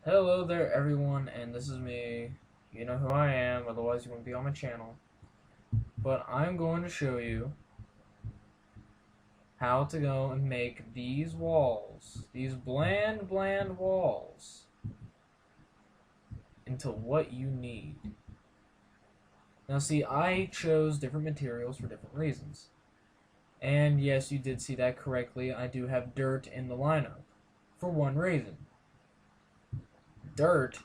Hello there everyone, and this is me. You know who I am, otherwise you wouldn't be on my channel. But I'm going to show you how to go and make these walls, these bland walls, into what you need. Now see, I chose different materials for different reasons. And yes, you did see that correctly, I do have dirt in the lineup. For one reason. Dirt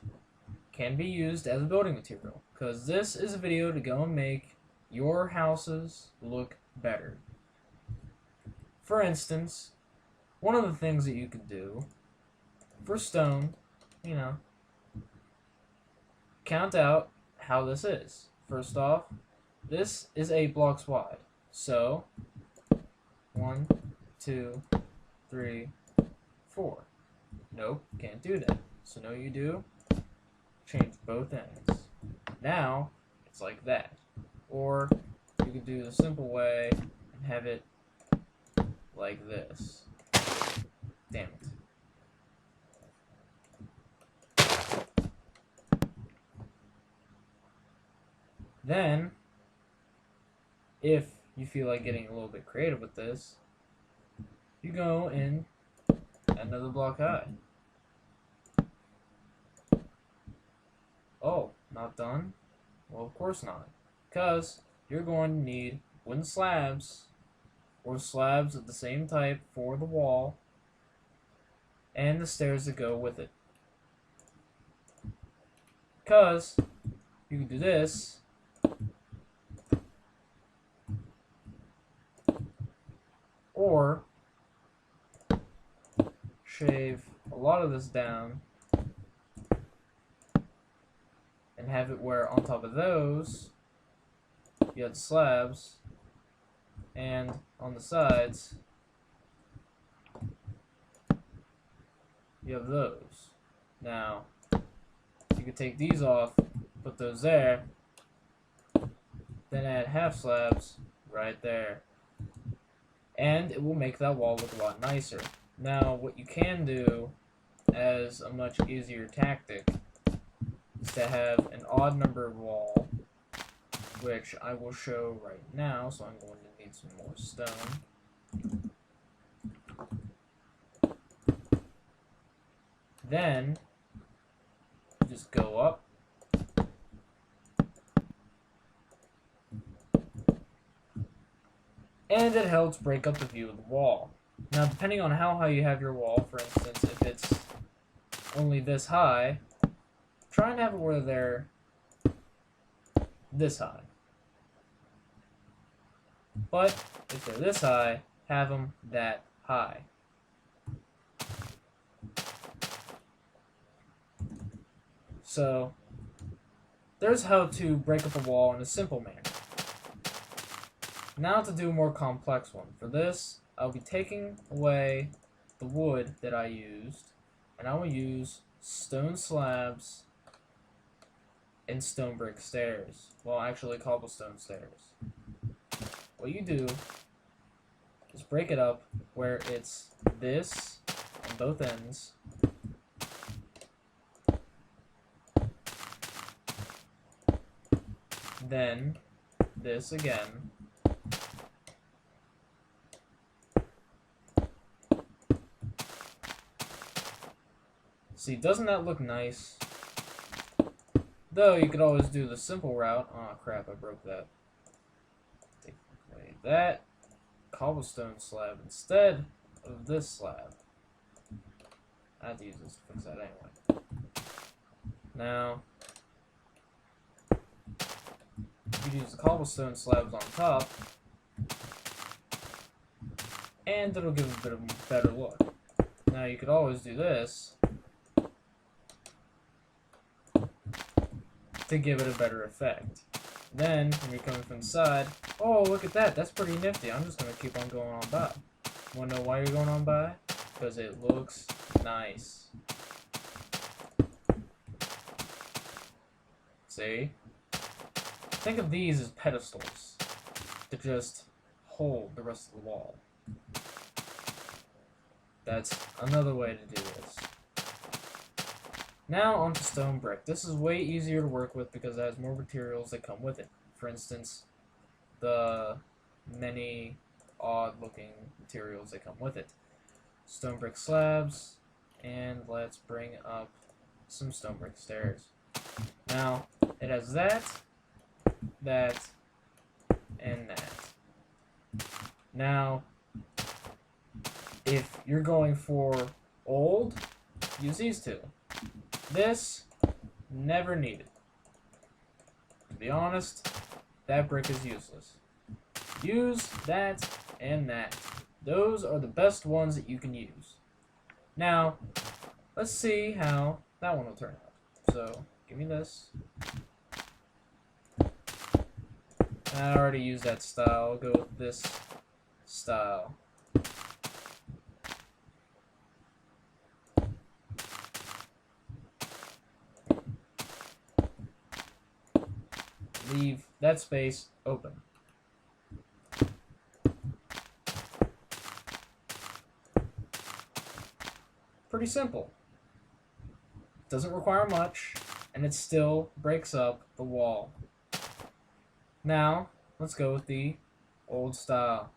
can be used as a building material, because this is a video to go and make your houses look better. For instance, one of the things that you could do for stone, count out how this is. First off, this is 8 blocks wide. So, 1, 2, 3, 4. Nope, can't do that. So know you do? Change both ends. Now, it's like that. Or, you could do the simple way and have it like this. Damn it. Then, if you feel like getting a little bit creative with this, you go in another block high. Oh, not done? Well, of course not. Because you're going to need wooden slabs, or slabs of the same type for the wall, and the stairs that go with it. Because you can do this, or shave a lot of this down and have it where on top of those you have slabs, and on the sides you have those. Now you can take these off, put those there, then add half slabs right there, and it will make that wall look a lot nicer. Now what you can do as a much easier tactic is to have an odd numbered wall, which I will show right now, so I'm going to need some more stone. Then, you just go up, and it helps break up the view of the wall. Now, depending on how high you have your wall, for instance, if it's only this high, try and have it where they're this high. But if they're this high, have them that high. So, there's how to break up a wall in a simple manner. Now to do a more complex one. For this, I'll be taking away the wood that I used, and I will use stone slabs and stone brick stairs. Well, actually cobblestone stairs. What you do is break it up where it's this on both ends, then this again, see, doesn't that look nice? Though you could always do the simple route. Oh crap, I broke that. Take away that cobblestone slab instead of this slab. I have to use this to fix that anyway. Now, you use the cobblestone slabs on top, and it'll give a bit of a better look. Now you could always do this to give it a better effect. Then, when you're coming from the side, oh, look at that, that's pretty nifty. I'm just going to keep on going on by. Want to know why you're going on by? Because it looks nice. See? Think of these as pedestals to just hold the rest of the wall. That's another way to do this. Now onto stone brick. This is way easier to work with because it has more materials that come with it. For instance, the many odd-looking materials that come with it. Stone brick slabs, and let's bring up some stone brick stairs. Now, it has that, and that. Now, if you're going for old, use these two. This, never needed. To be honest, that brick is useless. Use that and that. Those are the best ones that you can use. Now, let's see how that one will turn out. So, give me this. I already used that style. I'll go with this style. Leave that space open. Pretty simple. Doesn't require much, and it still breaks up the wall. Now, let's go with the old style.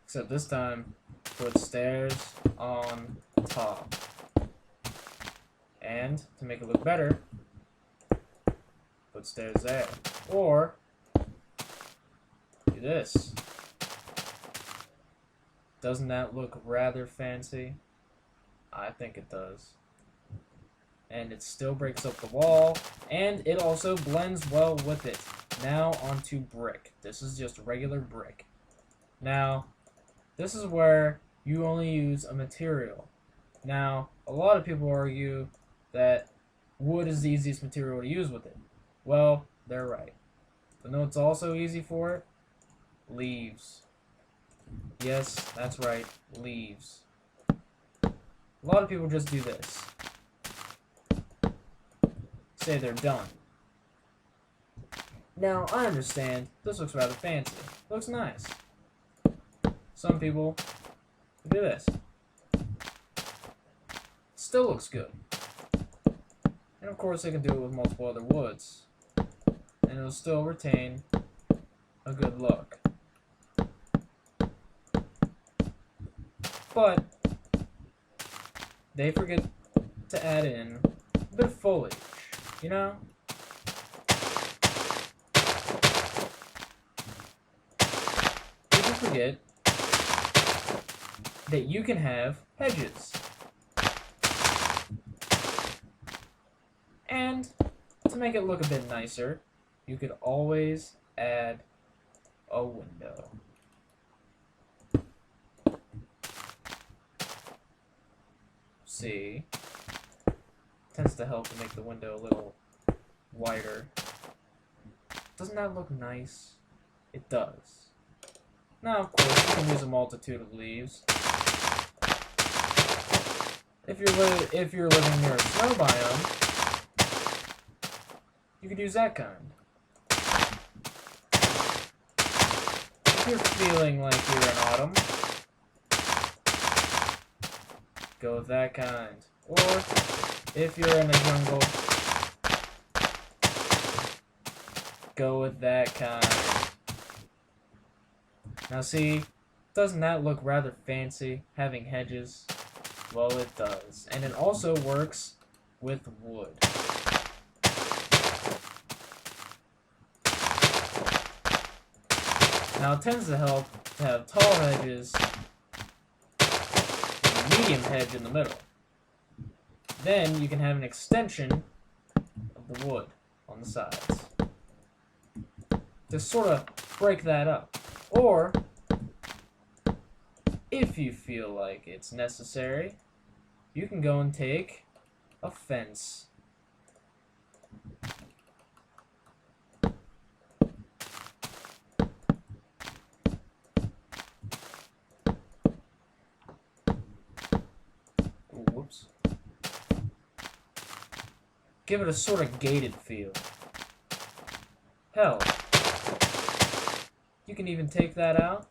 Except this time, put stairs on top. And, to make it look better, put stairs there. Or, do this. Doesn't that look rather fancy? I think it does. And it still breaks up the wall, and it also blends well with it. Now onto brick. This is just regular brick. Now, this is where you only use a material. Now, a lot of people argue that wood is the easiest material to use with it. Well, they're right. But know what's also easy for it? Leaves. Yes, that's right, leaves. A lot of people just do this. Say they're done. Now, I understand, this looks rather fancy. Looks nice. Some people do this. Still looks good. And of course they can do it with multiple other woods. And it'll still retain a good look. But they forget to add in a bit of foliage, you know? People forget that you can have hedges. And to make it look a bit nicer, you could always add a window. See, tends to help to make the window a little wider. Doesn't that look nice? It does. Now, of course, you can use a multitude of leaves. If you're living near a snow biome, you could use that kind. If you're feeling like you're in autumn, go with that kind. Or, if you're in a jungle, go with that kind. Now see, doesn't that look rather fancy, having hedges? Well, it does. And it also works with wood. Now it tends to help to have tall hedges, medium hedge in the middle. Then you can have an extension of the wood on the sides to sort of break that up. Or, if you feel like it's necessary, you can go and take a fence. Whoops. Give it a sort of gated feel. Hell, you can even take that out,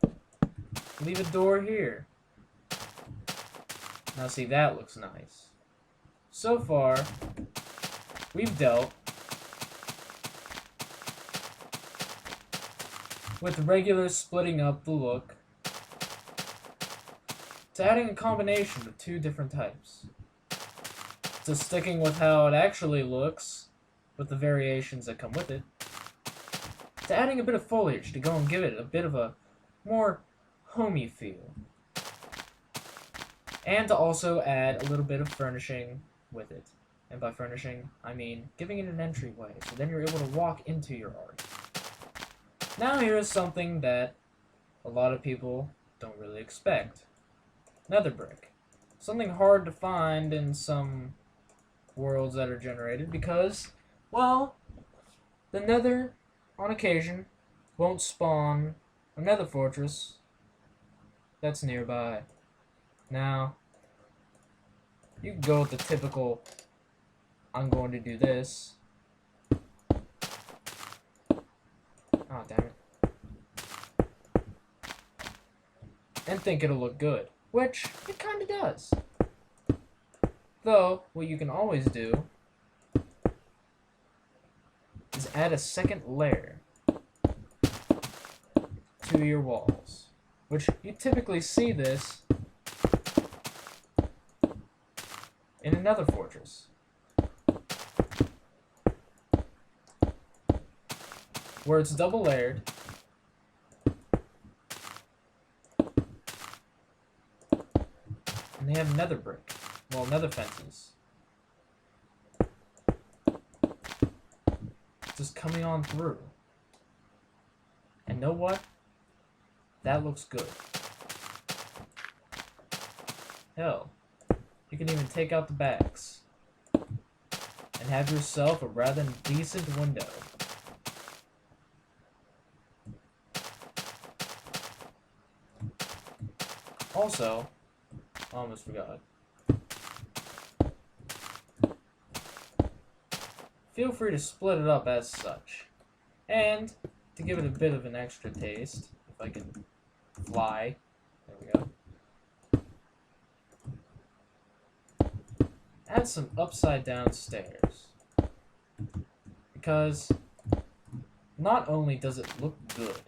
leave a door here. Now see, that looks nice. So far, we've dealt with regular splitting up the look to adding a combination of two different types, to sticking with how it actually looks with the variations that come with it, to adding a bit of foliage to go and give it a bit of a more homey feel, and to also add a little bit of furnishing with it. And by furnishing, I mean giving it an entryway, so then you're able to walk into your art. Now here's something that a lot of people don't really expect. Nether brick. Something hard to find in some worlds that are generated because, well, the nether, on occasion, won't spawn a nether fortress that's nearby. Now, you can go with the typical, I'm going to do this. Oh, damn it. And think it'll look good, which it kind of does. Though, what you can always do is add a second layer to your walls, which you typically see this in another fortress, where it's double layered, and they have nether brick, well, nether fences, just coming on through. And know what? That looks good. Hell, you can even take out the backs and have yourself a rather decent window. Also, I almost forgot. Feel free to split it up as such. And to give it a bit of an extra taste, if I can fly, there we go. Add some upside down stairs. Because not only does it look good,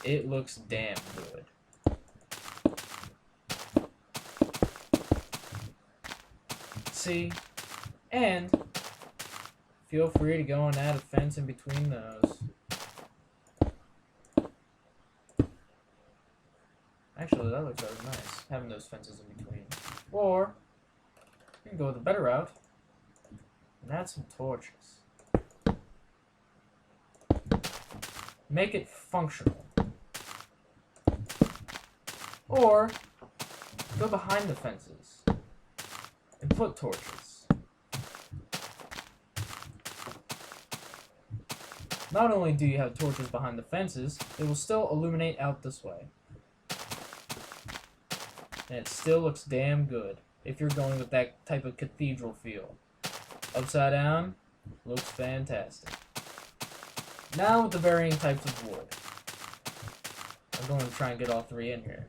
it looks damn good. See? And feel free to go and add a fence in between those. Actually, that looks rather nice, having those fences in between. Or, you can go the better route and add some torches. Make it functional. Or, go behind the fences and put torches. Not only do you have torches behind the fences, they will still illuminate out this way. And it still looks damn good if you're going with that type of cathedral feel. Upside down, looks fantastic. Now with the varying types of wood. I'm going to try and get all three in here.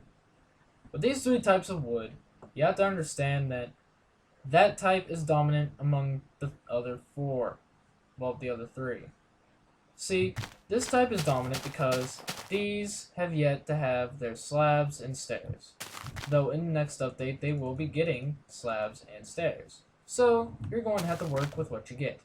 With these three types of wood, you have to understand that that type is dominant among the other four. Well, the other three. See, this type is dominant because these have yet to have their slabs and stairs. Though in the next update, they will be getting slabs and stairs. So, you're going to have to work with what you get.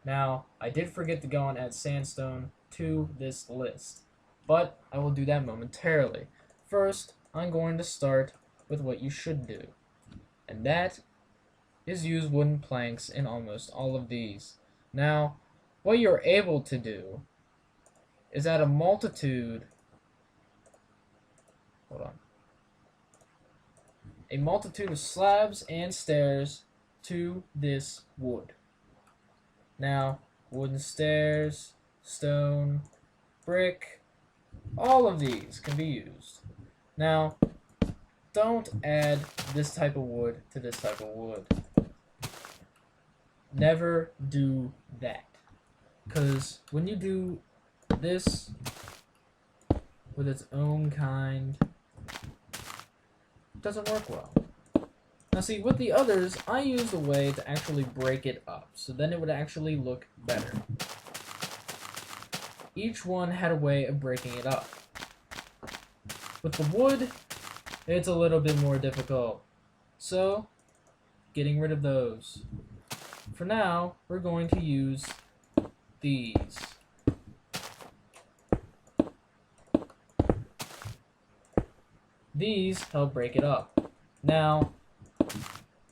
Now, I did forget to go and add sandstone to this list, but I will do that momentarily. First, I'm going to start with what you should do, and that is use wooden planks in almost all of these. Now, what you're able to do is add a multitude, a multitude of slabs and stairs to this wood. Now, wooden stairs, stone, brick, all of these can be used. Now, don't add this type of wood to this type of wood. Never do that. Because when you do this with its own kind, it doesn't work well. Now see, with the others, I used a way to actually break it up, so then it would actually look better. Each one had a way of breaking it up. With the wood, it's a little bit more difficult. So, getting rid of those. For now, we're going to use these. These help break it up. Now,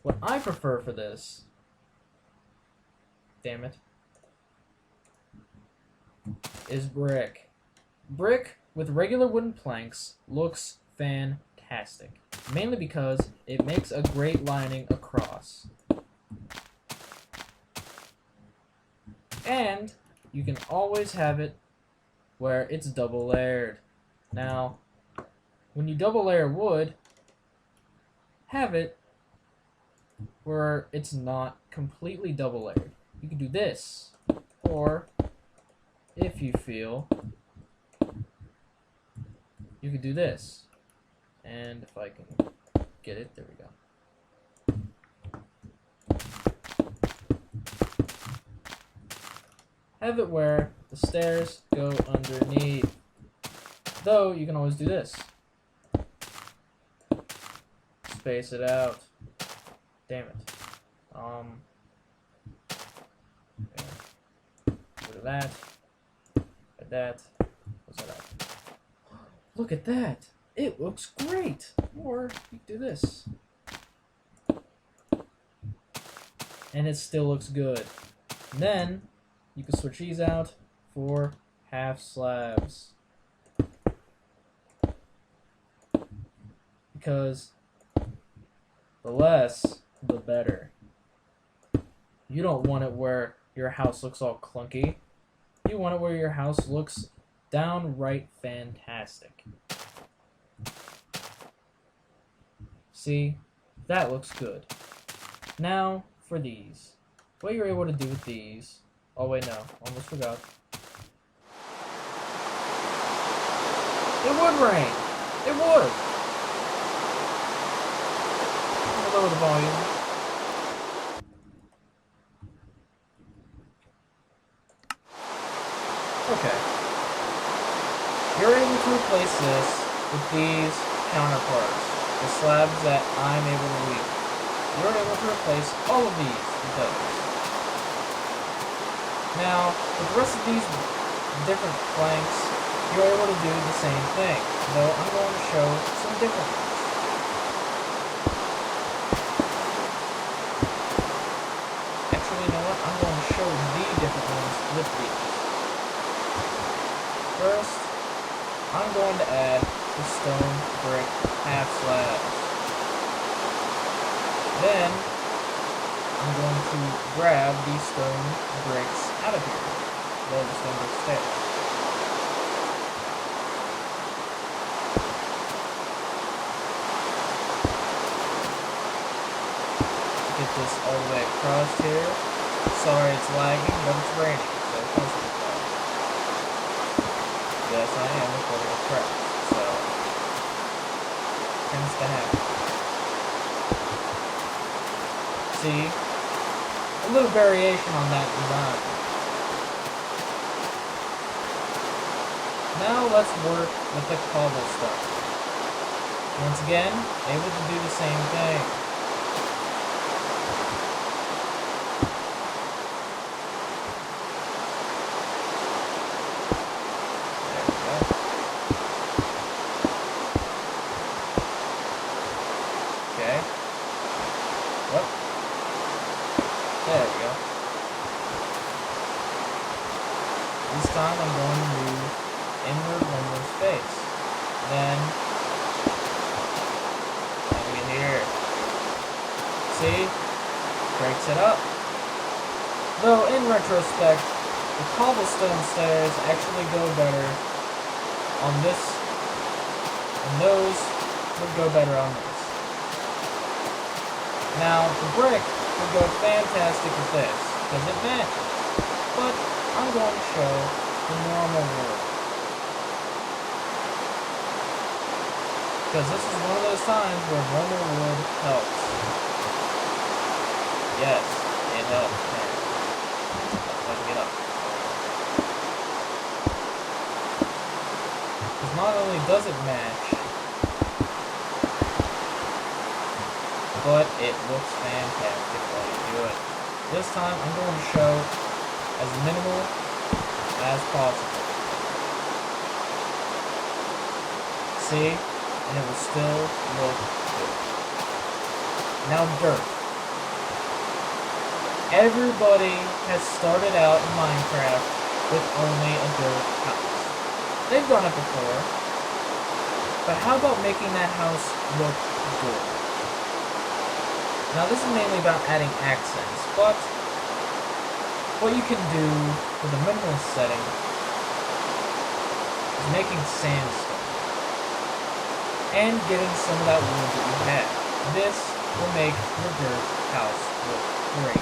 what I prefer for this, damn it, is brick. Brick with regular wooden planks looks fantastic, mainly because it makes a great lining across. And you can always have it where it's double layered. Now, when you double layer wood, have it where it's not completely double layered. You can do this, or if you feel, you could do this. And if I can get it, there we go. Have it where the stairs go underneath. Though, you can always do this. Space it out. Damn it. Look at that. At that. What's that at? Look at that! It looks great! Or, you can do this. And it still looks good. And then, you can switch these out for half slabs. Because the less, the better. You don't want it where your house looks all clunky. You want it where your house looks downright fantastic. See? That looks good. Now, for these. What you're able to do with these... Oh wait, no. Almost forgot. It would rain! It would! Lower the volume. Okay. You're able to replace this with these counterparts, the slabs that I'm able to weave. You're able to replace all of these with those. Now, with the rest of these different planks, you're able to do the same thing, though I'm going to show some different ones. Actually, you know what? I'm going to show the different ones with these. First, I'm going to add the stone brick half slabs. Then, I'm going to grab these stone bricks out of here. Well, the stone brick stairs. Get this all the way across here. Sorry it's lagging, but it's raining, so it must be bad. Yes, I am recording a crash, so tends to happen. See? A little variation on that design. Now let's work with the cobblestone. Once again, able to do the same thing. There we go. This time I'm going to move inward one more space. Then, coming in here. See? Breaks it up. Though, in retrospect, the cobblestone stairs actually go better on this, and those would go better on this. Now, the brick would go fantastic with this, because it matches. But I'm going to show the normal wood. Because this is one of those times where normal wood helps. Yes, it helps, man. Let's get up. Because not only does it match, but it looks fantastic while you do it. This time, I'm going to show as minimal as possible. See? And it will still look good. Now, dirt. Everybody has started out in Minecraft with only a dirt house. They've done it before. But how about making that house look good? Now, this is mainly about adding accents, but what you can do with a minimalist setting is making sandstone and getting some of that wood that you have. This will make your dirt house look great.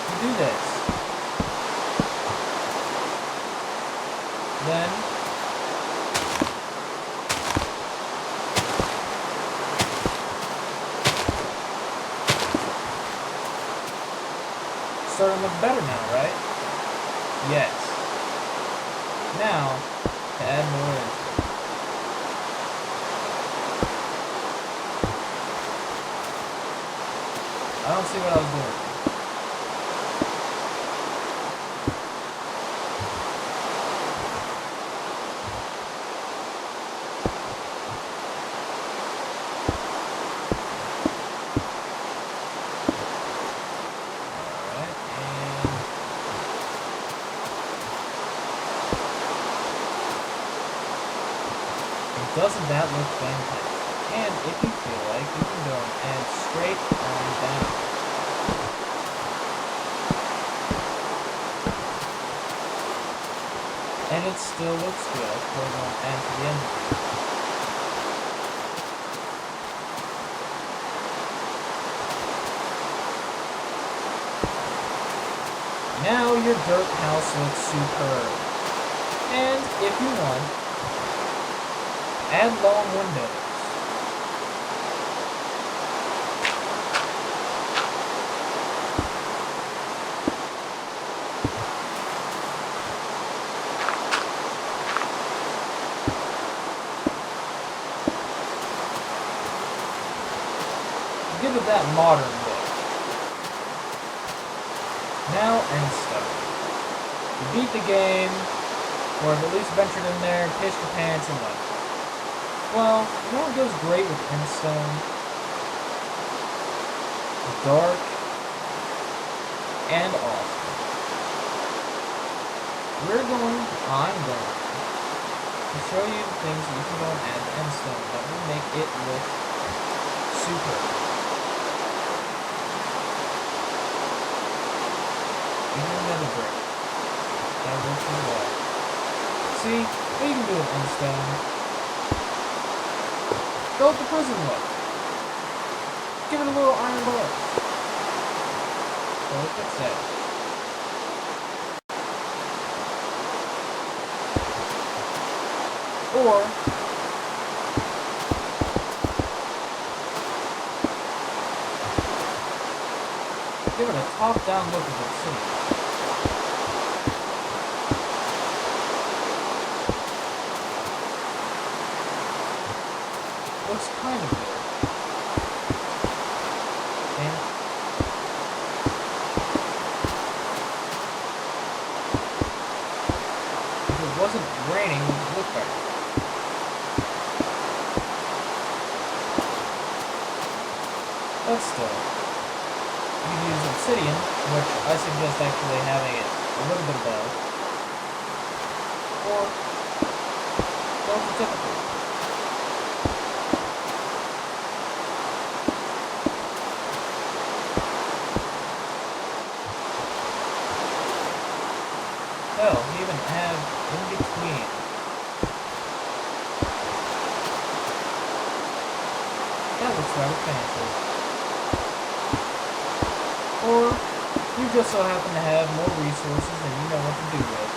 You do this. Then starting to look better now, right? Yes. Now, to add more in. I don't see what I was doing. Doesn't that look fantastic? And if you feel like, you can go and add straight on down. And it still looks good. We're going to add to the end of it. Now your dirt house looks superb. And if you want, add long windows. Give it that modern look. Now Endstone. You beat the game, or have at least ventured in there, pissed your pants, and left. Well, you know what goes great with Endstone? Dark and awesome. I'm going to show you the things that you can go and add to Endstone that will make it look super. Even another brick. That works as well. See, what you can do with Endstone? Go with the prison look. Give it a little iron bar. So look at that. Or give it a top-down look of the city. Looks kind of good. And if it wasn't raining, it would look better. But still, you can use obsidian, which I suggest actually having it a little bit above. Or go with the typical. Hell, you even have in between. That looks rather fancy. Or You just so happen to have more resources than you know what to do with.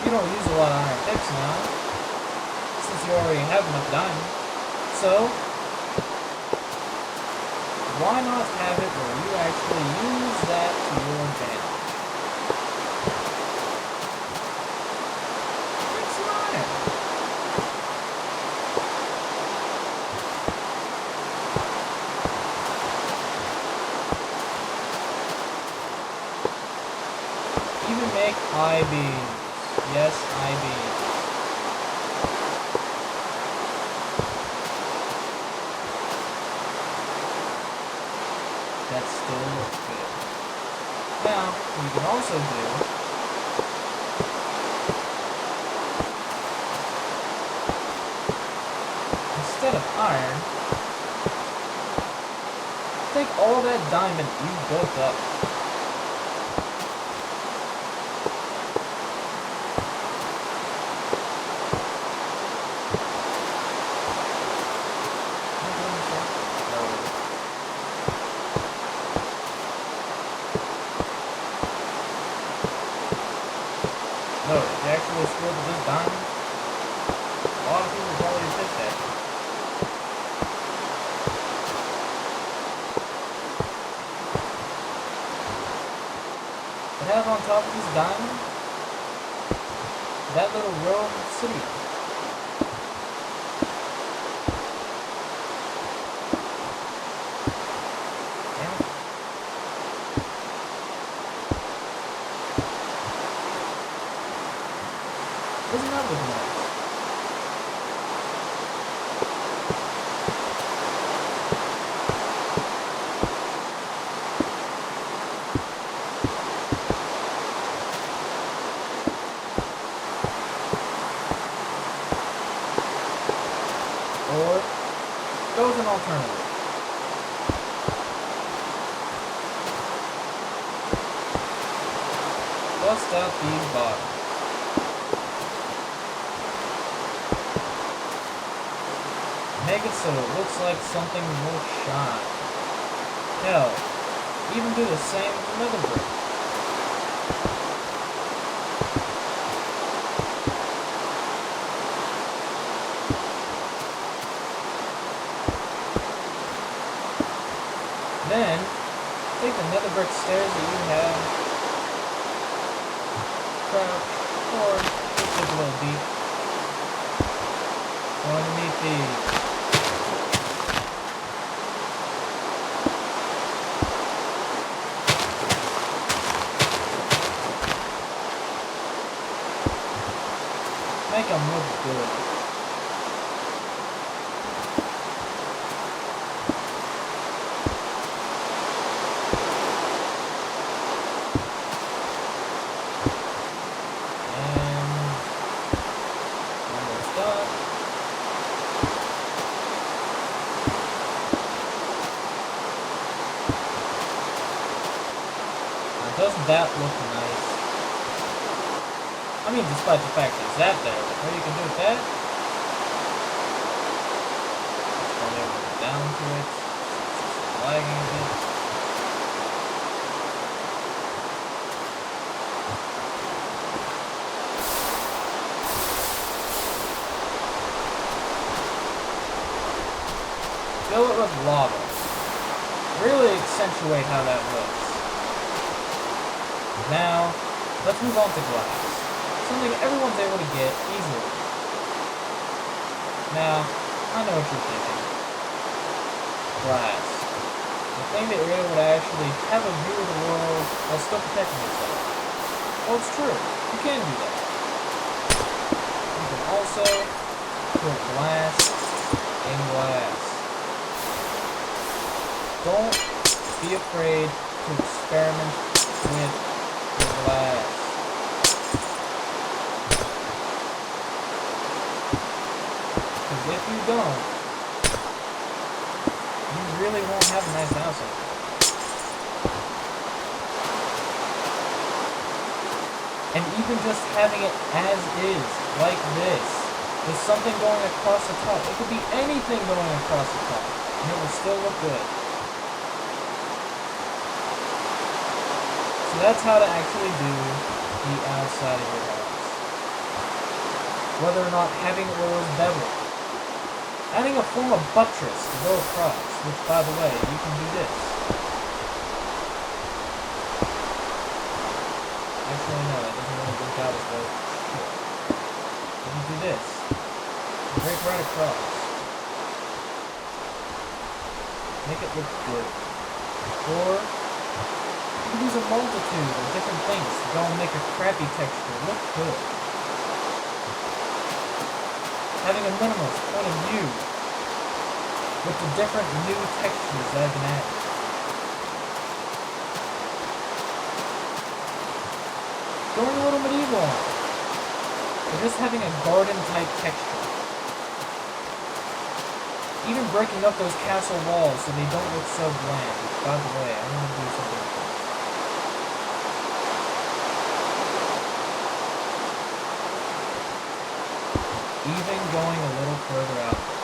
You don't use a lot of iron picks now, since you already have enough diamond. So, why not have it where you actually use that to your advantage? Make some iron. Even make high beams. Yes, high beams. That still looks good. Now, what you can also do instead of iron, take all that diamond you built up. No, if you actually scored with this diamond, a lot of people probably pick that. But have on top of this diamond, that little row of obsidian. Doesn't that look nice? Or go with an alternative. Bust out these bottles. Make it so it looks like something will shine. Hell, even do the same with another brick. Then, take the nether brick stairs that you have, crouch, or just dig a little deep. Go underneath these. Make them look good. And almost done. Now, doesn't that look nice? I mean, despite the fact there's that there, what you can do with that? Just go down to it. It's lagging a bit. Fill it with lava. Really accentuate how that looks. Now, let's move on to glass. Something everyone's able to get easily. Now, I know what you're thinking. Glass. The thing that you're able to actually have a view of the world while still protecting yourself. Well, it's true. You can do that. You can also put glass in glass. Don't be afraid to experiment with the glass. If you don't, you really won't have a nice house like that. And even just having it as is, like this, with something going across the top, it could be anything going across the top, and it will still look good. So that's how to actually do the outside of your house. Whether or not having it was beveled. Adding a form of buttress to go across, which, by the way, you can do this. Actually, no, that doesn't really work out as well. You can do this. Break right across. Make it look good. Or, you can use a multitude of different things to go and make a crappy texture look good. Having a minimalist point of view with the different new textures that have been added. Going a little medieval on it. Or just having a garden type texture. Even breaking up those castle walls so they don't look so bland. By the way, I want to do something like this. Even going a little further out there.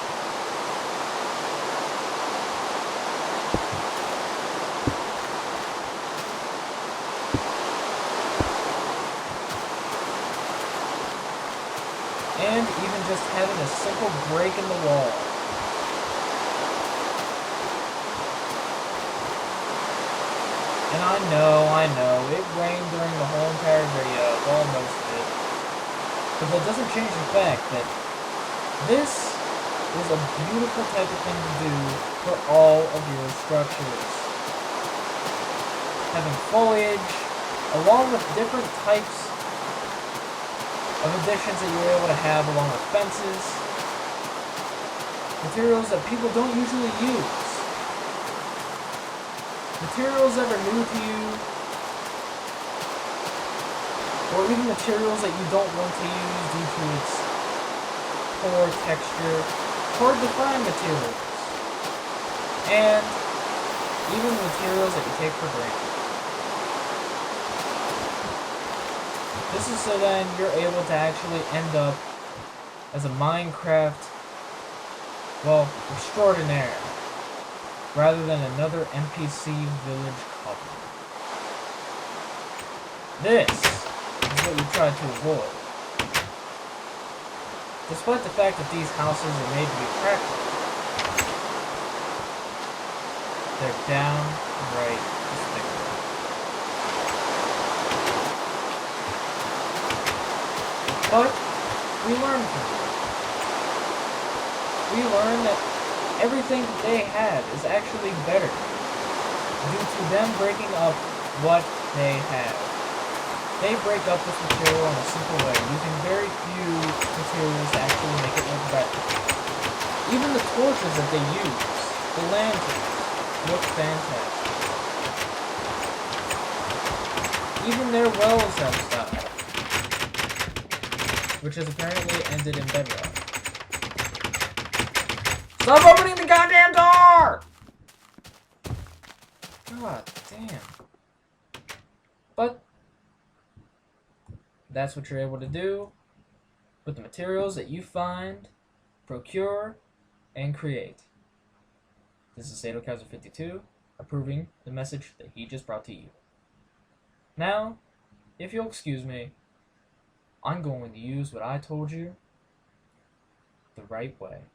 And even just having a simple break in the wall. And I know, it rained during the whole entire video, well, most of it. But that doesn't change the fact that this is a beautiful type of thing to do for all of your structures. Having foliage, along with different types of additions that you're able to have along with fences. Materials that people don't usually use. Materials that are new to you, or even materials that you don't want to use due to its poor texture, hard to find materials, and even materials that you take for granted. This is so then you're able to actually end up as a Minecraft, well, extraordinaire, rather than another NPC village couple. This is what we try to avoid. Despite the fact that these houses are made to be practical, they're downright despicable. But we learn from it. We learn that everything that they had is actually better due to them breaking up what they have. They break up this material in a simple way, using very few materials to actually make it look better. Even the torches that they use, the lanterns, look fantastic. Even their wells have style, which has apparently ended in bedrock. Stop opening the goddamn door! God damn. But that's what you're able to do with the materials that you find, procure, and create. This is SatoKaiser52, approving the message that he just brought to you. Now, if you'll excuse me, I'm going to use what I told you the right way.